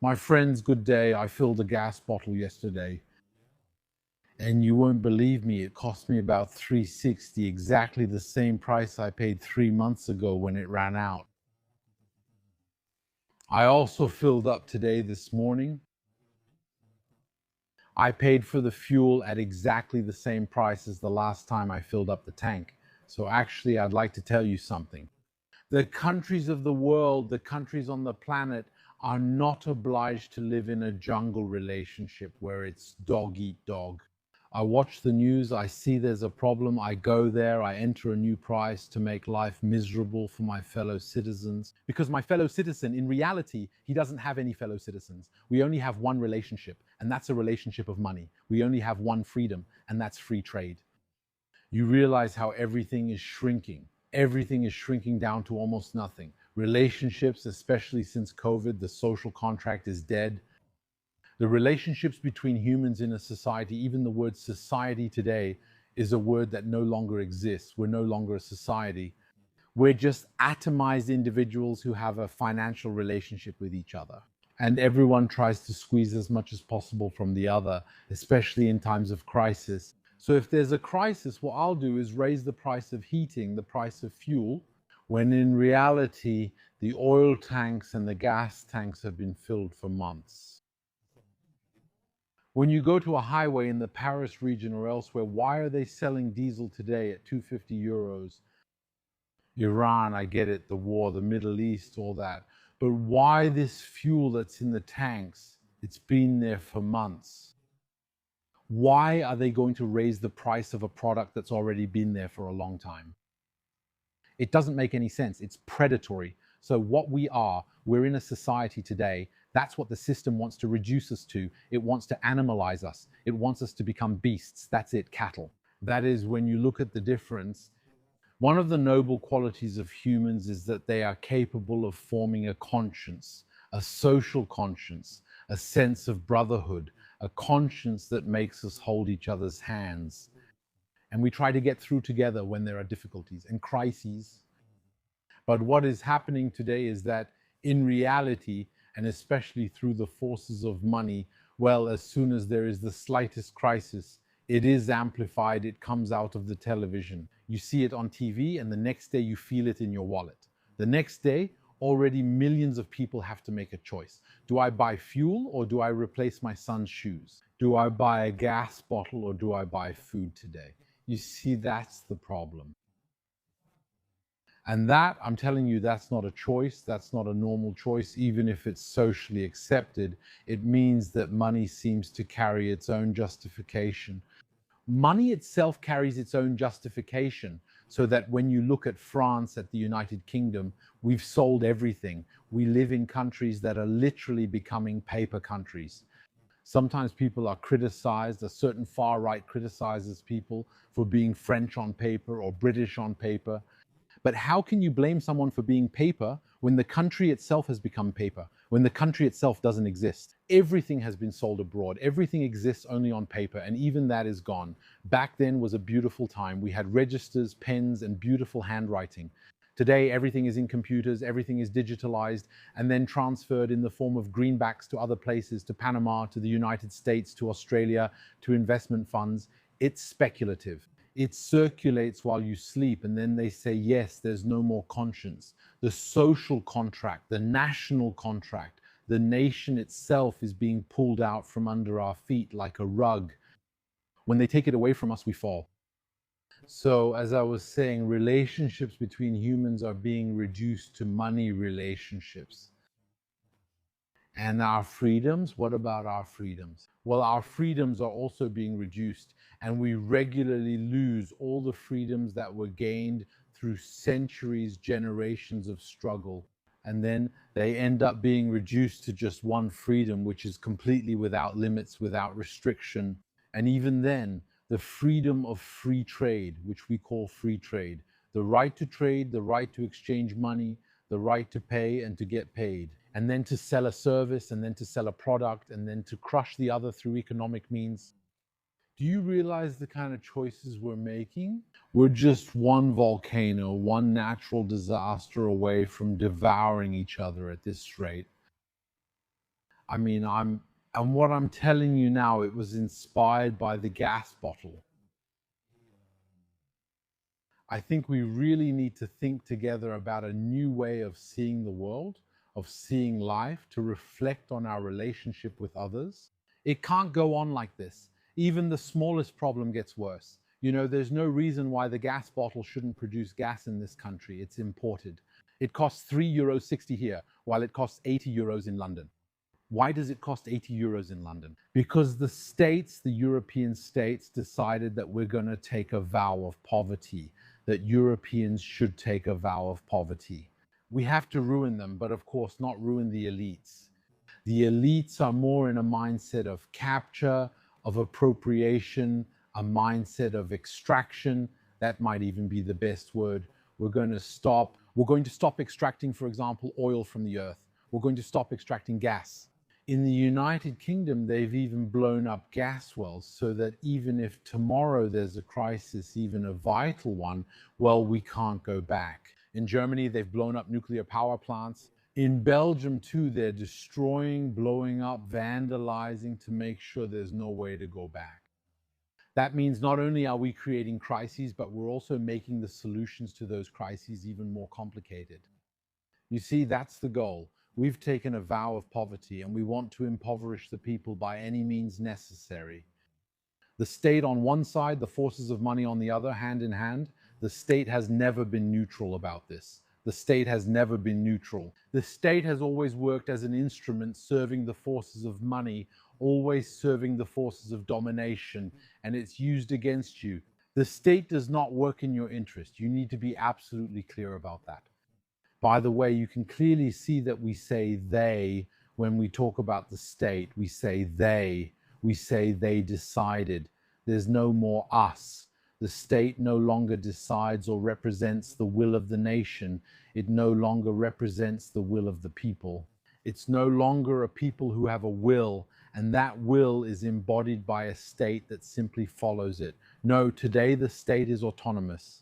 My friends, good day. I filled a gas bottle yesterday, and you won't believe me, it cost me about $3.60, exactly the same price I paid 3 months ago when it ran out. I also filled up today this morning. I paid for the fuel at exactly the same price as the last time I filled up the tank. So actually, I'd like to tell you something. The countries of the world, the countries on the planet, are not obliged to live in a jungle relationship where it's dog eat dog. I watch the news, I see there's a problem, I go there, I enter a new price to make life miserable for my fellow citizens. Because my fellow citizen, in reality, he doesn't have any fellow citizens. We only have one relationship, and that's a relationship of money. We only have one freedom, and that's free trade. You realize how everything is shrinking. Everything is shrinking down to almost nothing. Relationships, especially since COVID, the social contract is dead. The relationships between humans in a society, even the word society today, is a word that no longer exists. We're no longer a society. We're just atomized individuals who have a financial relationship with each other. And everyone tries to squeeze as much as possible from the other, especially in times of crisis. So if there's a crisis, what I'll do is raise the price of heating, the price of fuel, when in reality, the oil tanks and the gas tanks have been filled for months. When you go to a highway in the Paris region or elsewhere, why are they selling diesel today at 250 euros? Iran, I get it, the war, the Middle East, all that. But why this fuel that's in the tanks? It's been there for months. Why are they going to raise the price of a product that's already been there for a long time? It doesn't make any sense. It's predatory. So what we're in a society today, that's what the system wants to reduce us to. It wants to animalize us. It wants us to become beasts. That's it, cattle. That is, when you look at the difference, one of the noble qualities of humans is that they are capable of forming a conscience, a social conscience, a sense of brotherhood, a conscience that makes us hold each other's hands. And we try to get through together when there are difficulties and crises. But what is happening today is that in reality, and especially through the forces of money, well, as soon as there is the slightest crisis, it is amplified, it comes out of the television. You see it on TV, and the next day you feel it in your wallet. The next day, already millions of people have to make a choice. Do I buy fuel or do I replace my son's shoes? Do I buy a gas bottle or do I buy food today? You see, that's the problem. And that, I'm telling you, that's not a choice. That's not a normal choice, even if it's socially accepted. It means that money seems to carry its own justification. Money itself carries its own justification, so that when you look at France, at the United Kingdom, we've sold everything. We live in countries that are literally becoming paper countries. Sometimes people are criticized, a certain far right criticizes people for being French on paper or British on paper. But how can you blame someone for being paper when the country itself has become paper, when the country itself doesn't exist? Everything has been sold abroad. Everything exists only on paper, and even that is gone. Back then was a beautiful time. We had registers, pens, and beautiful handwriting. Today, everything is in computers, everything is digitalized, and then transferred in the form of greenbacks to other places, to Panama, to the United States, to Australia, to investment funds. It's speculative. It circulates while you sleep, and then they say, yes, there's no more conscience. The social contract, the national contract, the nation itself is being pulled out from under our feet like a rug. When they take it away from us, we fall. So, as I was saying, relationships between humans are being reduced to money relationships. And our freedoms, what about our freedoms? Well, our freedoms are also being reduced, and we regularly lose all the freedoms that were gained through centuries, generations of struggle. And then they end up being reduced to just one freedom, which is completely without limits, without restriction. And even then, the freedom of free trade, which we call free trade, the right to trade, the right to exchange money, the right to pay and to get paid, and then to sell a service, and then to sell a product, and then to crush the other through economic means. Do you realize the kind of choices we're making? We're just one volcano, one natural disaster away from devouring each other at this rate. I mean, and what I'm telling you now, it was inspired by the gas bottle. I think we really need to think together about a new way of seeing the world, of seeing life, to reflect on our relationship with others. It can't go on like this. Even the smallest problem gets worse. You know, there's no reason why the gas bottle shouldn't produce gas in this country. It's imported. It costs €3.60 here, while it costs €80 in London. Why does it cost €80 in London? Because the states, the European states, decided that we're going to take a vow of poverty, that Europeans should take a vow of poverty. We have to ruin them, but of course not ruin the elites. The elites are more in a mindset of capture, of appropriation, a mindset of extraction. That might even be the best word. We're going to stop extracting, for example, oil from the earth. We're going to stop extracting gas. In the United Kingdom, they've even blown up gas wells so that even if tomorrow there's a crisis, even a vital one, well, we can't go back. In Germany, they've blown up nuclear power plants. In Belgium, too, they're destroying, blowing up, vandalizing to make sure there's no way to go back. That means not only are we creating crises, but we're also making the solutions to those crises even more complicated. You see, that's the goal. We've taken a vow of poverty and we want to impoverish the people by any means necessary. The state on one side, the forces of money on the other, hand in hand. The state has never been neutral about this. The state has never been neutral. The state has always worked as an instrument serving the forces of money, always serving the forces of domination, and it's used against you. The state does not work in your interest. You need to be absolutely clear about that. By the way, you can clearly see that we say they when we talk about the state. We say they decided. There's no more us. The state no longer decides or represents the will of the nation. It no longer represents the will of the people. It's no longer a people who have a will, and that will is embodied by a state that simply follows it. No, today the state is autonomous.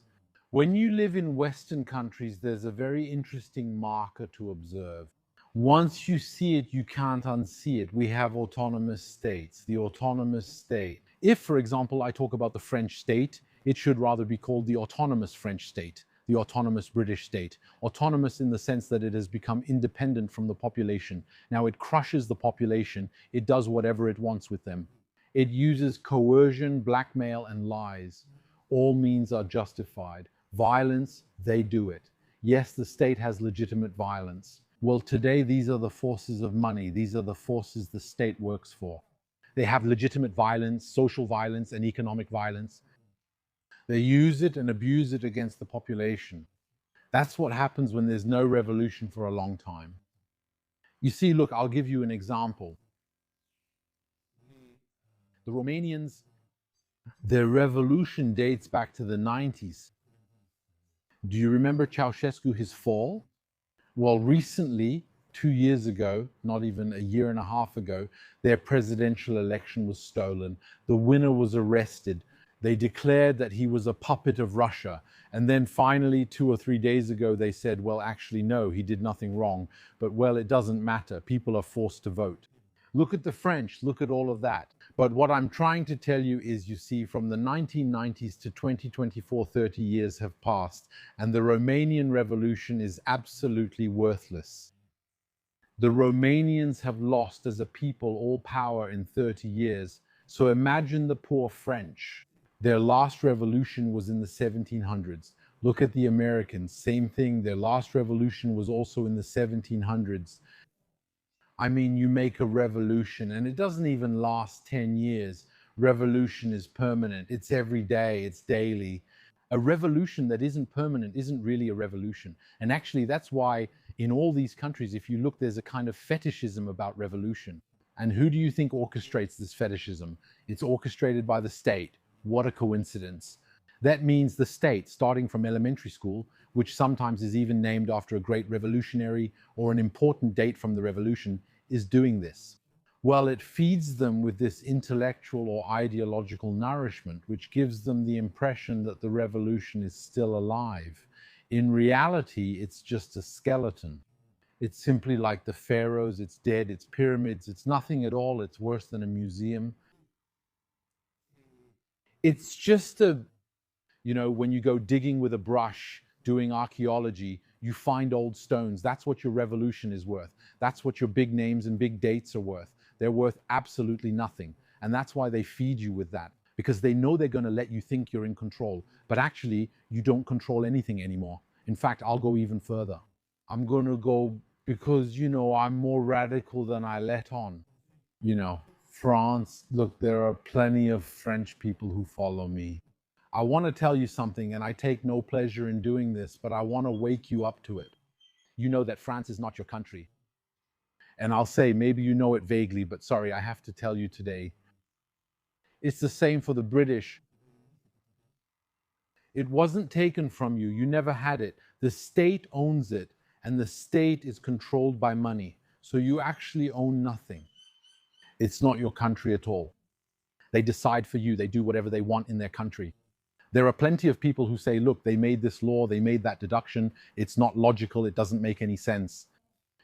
When you live in Western countries, there's a very interesting marker to observe. Once you see it, you can't unsee it. We have autonomous states, the autonomous state. If, for example, I talk about the French state, it should rather be called the autonomous French state, the autonomous British state. Autonomous in the sense that it has become independent from the population. Now it crushes the population. It does whatever it wants with them. It uses coercion, blackmail, and lies. All means are justified. Violence, they do it. Yes, the state has legitimate violence. Well, today, these are the forces of money. These are the forces the state works for. They have legitimate violence, social violence, and economic violence. They use it and abuse it against the population. That's what happens when there's no revolution for a long time. You see, look, I'll give you an example. The Romanians, their revolution dates back to the 90s. Do you remember Ceausescu, his fall? Well, recently, 2 years ago, not even a year and a half ago, their presidential election was stolen. The winner was arrested. They declared that he was a puppet of Russia. And then finally, 2 or 3 days ago, they said, well, actually, no, he did nothing wrong. But, well, it doesn't matter. People are forced to vote. Look at the French, look at all of that. But what I'm trying to tell you is, you see, from the 1990s to 2024, 30 years have passed, and the Romanian revolution is absolutely worthless. The Romanians have lost as a people all power in 30 years. So imagine the poor French. Their last revolution was in the 1700s. Look at the Americans, same thing. Their last revolution was also in the 1700s. I mean, you make a revolution and it doesn't even last 10 years. Revolution is permanent. It's every day, it's daily. A revolution that isn't permanent isn't really a revolution. And actually, that's why in all these countries, if you look, there's a kind of fetishism about revolution. And who do you think orchestrates this fetishism? It's orchestrated by the state. What a coincidence. That means the state, starting from elementary school, which sometimes is even named after a great revolutionary or an important date from the revolution, is doing this. Well, it feeds them with this intellectual or ideological nourishment, which gives them the impression that the revolution is still alive. In reality, it's just a skeleton. It's simply like the pharaohs, it's dead, it's pyramids, it's nothing at all, it's worse than a museum. It's just when you go digging with a brush, doing archaeology, you find old stones. That's what your revolution is worth. That's what your big names and big dates are worth. They're worth absolutely nothing. And that's why they feed you with that, because they know they're going to let you think you're in control. But actually, you don't control anything anymore. In fact, I'll go even further. I'm going to go because, I'm more radical than I let on. France, look, there are plenty of French people who follow me. I want to tell you something, and I take no pleasure in doing this, but I want to wake you up to it. You know that France is not your country. And I'll say, maybe you know it vaguely, but sorry, I have to tell you today. It's the same for the British. It wasn't taken from you. You never had it. The state owns it, and the state is controlled by money. So you actually own nothing. It's not your country at all. They decide for you. They do whatever they want in their country. There are plenty of people who say, look, they made this law, they made that deduction, it's not logical, it doesn't make any sense.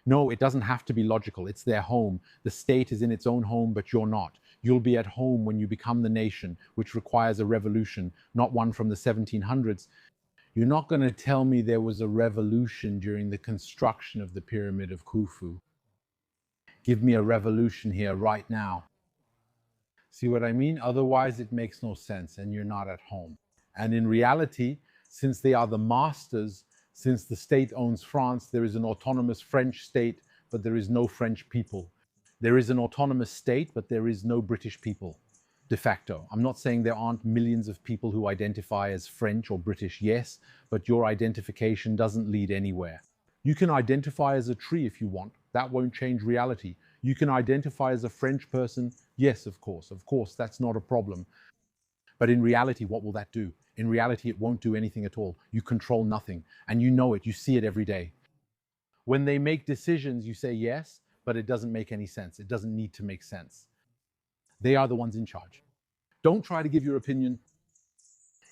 No, it doesn't have to be logical. It's their home. The state is in its own home, but you're not. You'll be at home when you become the nation, which requires a revolution, not one from the 1700s. You're not going to tell me there was a revolution during the construction of the Pyramid of Khufu. Give me a revolution here right now. See what I mean? Otherwise, it makes no sense and you're not at home. And in reality, since they are the masters, since the state owns France, there is an autonomous French state, but there is no French people. There is an autonomous state, but there is no British people, de facto. I'm not saying there aren't millions of people who identify as French or British, yes, but your identification doesn't lead anywhere. You can identify as a tree if you want. That won't change reality. You can identify as a French person. Yes, of course, that's not a problem. But in reality, what will that do? In reality, it won't do anything at all. You control nothing, and you know it. You see it every day. When they make decisions, you say yes, but it doesn't make any sense. It doesn't need to make sense. They are the ones in charge. Don't try to give your opinion.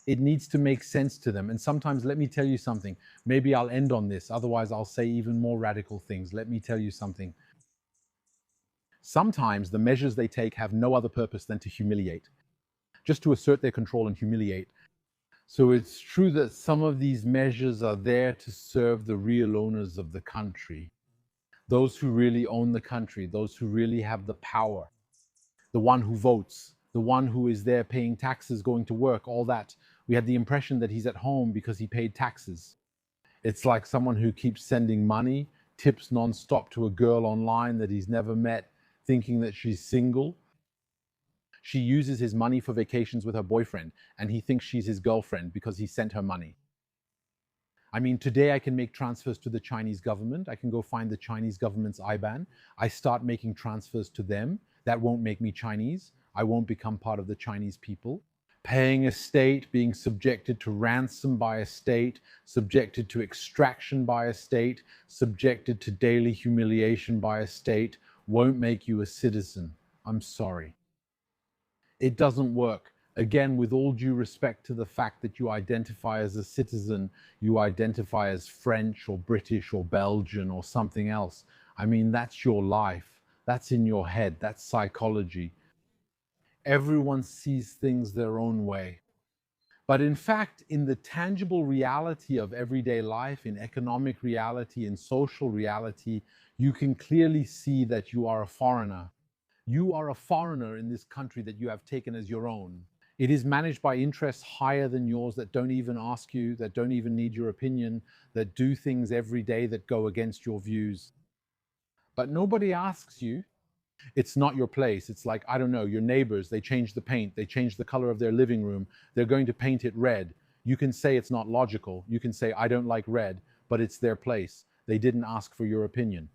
It needs to make sense to them. And sometimes, let me tell you something. Maybe I'll end on this. Otherwise, I'll say even more radical things. Let me tell you something. Sometimes the measures they take have no other purpose than to humiliate, just to assert their control and humiliate. So it's true that some of these measures are there to serve the real owners of the country, those who really own the country, those who really have the power, the one who votes, the one who is there paying taxes, going to work, all that. We had the impression that he's at home because he paid taxes. It's like someone who keeps sending money, tips nonstop to a girl online that he's never met, thinking that she's single. She uses his money for vacations with her boyfriend, and he thinks she's his girlfriend because he sent her money. I mean, today I can make transfers to the Chinese government. I can go find the Chinese government's IBAN. I start making transfers to them. That won't make me Chinese. I won't become part of the Chinese people. Paying a state, being subjected to ransom by a state, subjected to extraction by a state, subjected to daily humiliation by a state, won't make you a citizen. I'm sorry. It doesn't work. Again, with all due respect to the fact that you identify as a citizen, you identify as French or British or Belgian or something else. I mean, that's your life. That's in your head. That's psychology. Everyone sees things their own way. But in fact, in the tangible reality of everyday life, in economic reality, in social reality, you can clearly see that you are a foreigner. You are a foreigner in this country that you have taken as your own. It is managed by interests higher than yours that don't even ask you, that don't even need your opinion, that do things every day that go against your views. But nobody asks you. It's not your place. It's like, I don't know, your neighbors, they change the paint, they change the color of their living room, they're going to paint it red. You can say it's not logical. You can say, I don't like red, but it's their place. They didn't ask for your opinion.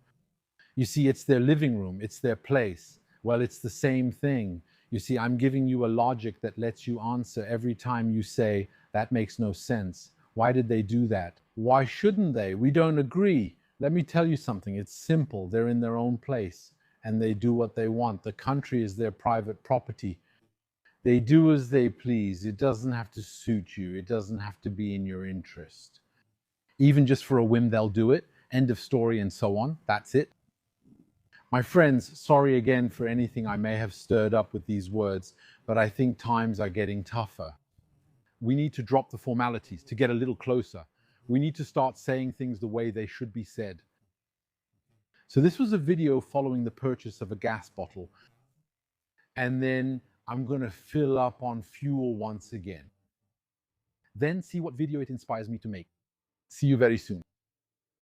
You see, it's their living room, it's their place. Well, it's the same thing. You see, I'm giving you a logic that lets you answer every time you say, that makes no sense. Why did they do that? Why shouldn't they? We don't agree. Let me tell you something. It's simple. They're in their own place and they do what they want. The country is their private property. They do as they please. It doesn't have to suit you. It doesn't have to be in your interest. Even just for a whim, they'll do it. End of story, and so on. That's it. My friends, sorry again for anything I may have stirred up with these words, but I think times are getting tougher. We need to drop the formalities to get a little closer. We need to start saying things the way they should be said. So this was a video following the purchase of a gas bottle. And then I'm going to fill up on fuel once again. Then see what video it inspires me to make. See you very soon.